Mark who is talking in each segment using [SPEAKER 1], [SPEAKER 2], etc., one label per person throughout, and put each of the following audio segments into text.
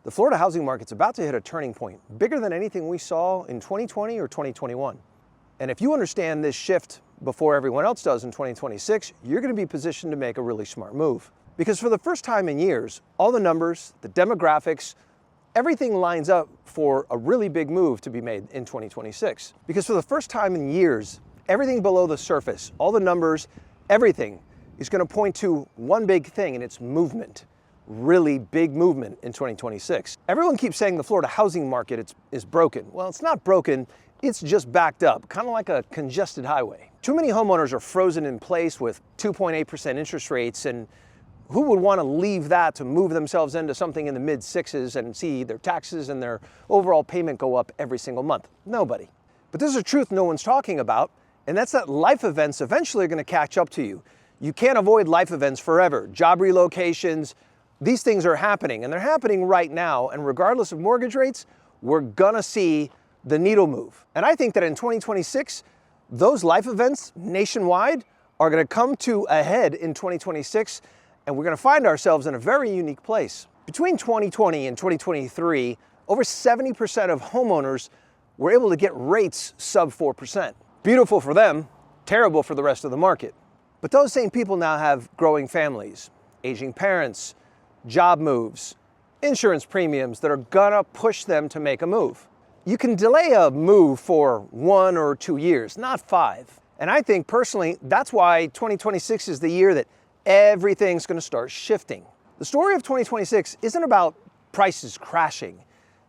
[SPEAKER 1] The Florida housing market's about to hit a turning point, bigger than anything we saw in 2020 or 2021. And if you understand this shift before everyone else does in 2026, you're going to be positioned to make a really smart move. Because for the first time in years, all the numbers, the demographics, everything lines up for a really big move to be made in 2026. Because for the first time in years, everything below the surface, all the numbers, everything is going to point to one big thing, and it's movement. Really big movement in 2026. Everyone keeps saying the Florida housing market is broken. Well, it's not broken, it's just backed up, kind of like a congested highway. Too many homeowners are frozen in place with 2.8% interest rates, and who would want to leave that to move themselves into something in the mid sixes and see their taxes and their overall payment go up every single month? Nobody. But there's a truth no one's talking about, and that's that life events eventually are going to catch up to you. You can't avoid life events forever. Job relocations, these things are happening, and they're happening right now, and regardless of mortgage rates, we're gonna see the needle move. And I think that in 2026, those life events nationwide are gonna come to a head in 2026, and we're gonna find ourselves in a very unique place. Between 2020 and 2023, over 70% of homeowners were able to get rates sub 4%. Beautiful for them, terrible for the rest of the market. But those same people now have growing families, aging parents, job moves, insurance premiums that are gonna push them to make a move. You can delay a move for 1 or 2 years, not 5. And I think personally, that's why 2026 is the year that everything's gonna start shifting. The story of 2026 isn't about prices crashing.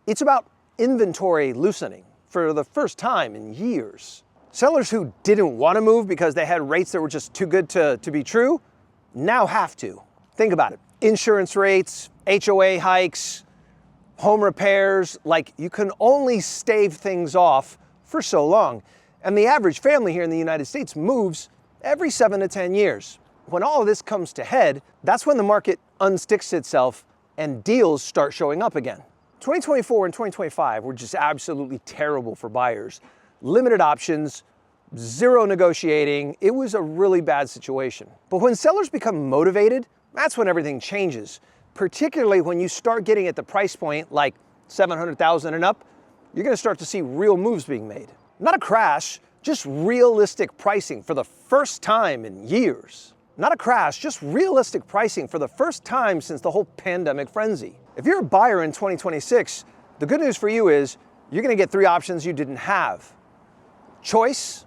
[SPEAKER 1] It's about inventory loosening for the first time in years. Sellers who didn't wanna move because they had rates that were just too good to be true, now have to. Think about it. Insurance rates, HOA hikes, home repairs, like you can only stave things off for so long. And the average family here in the United States moves every 7 to 10 years. When all of this comes to head, that's when the market unsticks itself and deals start showing up again. 2024 and 2025 were just absolutely terrible for buyers. Limited options, zero negotiating. It was a really bad situation. But when sellers become motivated, that's when everything changes, particularly when you start getting at the price point like $700,000 and up, you're gonna start to see real moves being made. Not a crash, just realistic pricing for the first time in years. Not a crash, just realistic pricing for the first time since the whole pandemic frenzy. If you're a buyer in 2026, the good news for you is you're gonna get 3 options you didn't have: choice,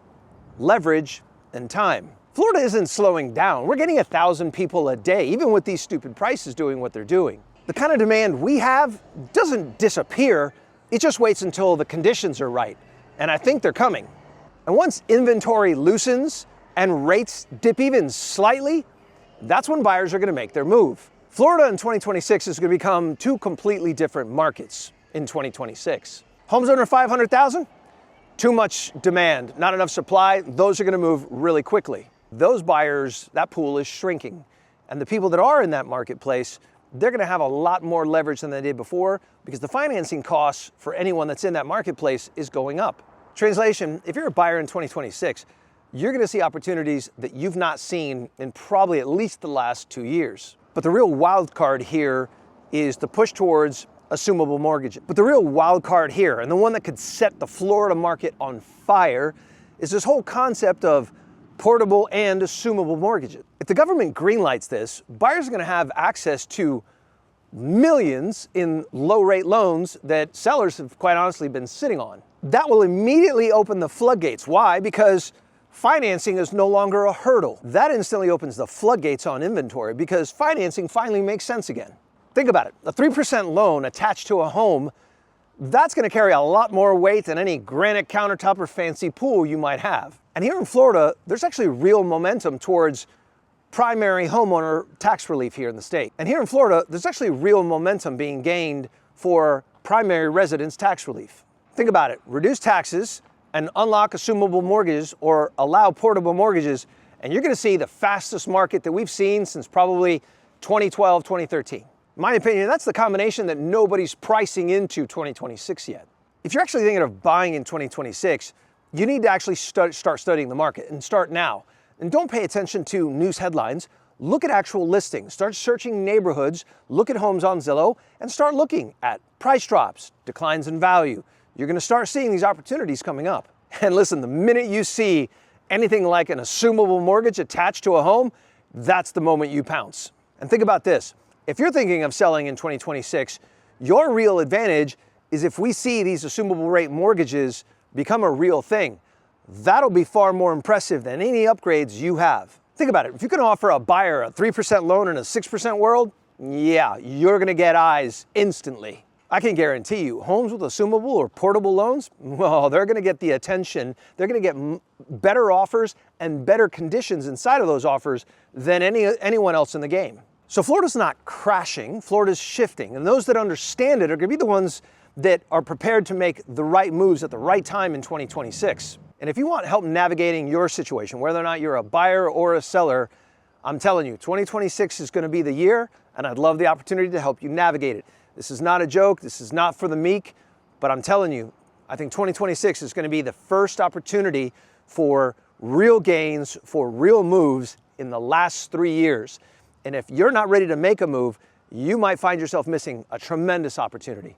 [SPEAKER 1] leverage, and time. Florida isn't slowing down. We're getting 1,000 people a day, even with these stupid prices doing what they're doing. The kind of demand we have doesn't disappear, it just waits until the conditions are right. And I think they're coming. And once inventory loosens and rates dip even slightly, that's when buyers are gonna make their move. Florida in 2026 is gonna become 2 completely different markets in 2026. Homes under 500,000, too much demand, not enough supply, those are gonna move really quickly. Those buyers, that pool is shrinking. And the people that are in that marketplace, they're gonna have a lot more leverage than they did before because the financing costs for anyone that's in that marketplace is going up. Translation, if you're a buyer in 2026, you're gonna see opportunities that you've not seen in probably at least the last 2 years. But the real wild card here is the push towards assumable mortgages. But the real wild card here, and the one that could set the Florida market on fire, is this whole concept of portable and assumable mortgages. If the government greenlights this, buyers are gonna have access to millions in low-rate loans that sellers have quite honestly been sitting on. That will immediately open the floodgates. Why? Because financing is no longer a hurdle. That instantly opens the floodgates on inventory because financing finally makes sense again. Think about it. A 3% loan attached to a home, that's gonna carry a lot more weight than any granite countertop or fancy pool you might have. And here in Florida, there's actually real momentum towards primary homeowner tax relief here in the state. And here in Florida, there's actually real momentum being gained for primary residence tax relief. Think about it, reduce taxes and unlock assumable mortgages or allow portable mortgages, and you're gonna see the fastest market that we've seen since probably 2012, 2013. In my opinion, that's the combination that nobody's pricing into 2026 yet. If you're actually thinking of buying in 2026, you need to actually start studying the market and start now. And don't pay attention to news headlines. look at actual listings, start searching neighborhoods, look at homes on Zillow, and start looking at price drops, declines in value. You're going to start seeing these opportunities coming up. And listen, the minute you see anything like an assumable mortgage attached to a home, that's the moment you pounce. And think about this. If you're thinking of selling in 2026, your real advantage is if we see these assumable rate mortgages become a real thing. That'll be far more impressive than any upgrades you have. Think about it. If you can offer a buyer a 3% loan in a 6% world, yeah, you're going to get eyes instantly. I can guarantee you, homes with assumable or portable loans, well, they're going to get the attention, they're going to get better offers and better conditions inside of those offers than anyone else in the game. So Florida's not crashing, Florida's shifting, and those that understand it are going to be the ones that are prepared to make the right moves at the right time in 2026. And if you want help navigating your situation, whether or not you're a buyer or a seller, I'm telling you, 2026 is going to be the year, and I'd love the opportunity to help you navigate it. This is not a joke, this is not for the meek, but I'm telling you, I think 2026 is going to be the first opportunity for real gains, for real moves in the last 3 years. And if you're not ready to make a move, you might find yourself missing a tremendous opportunity.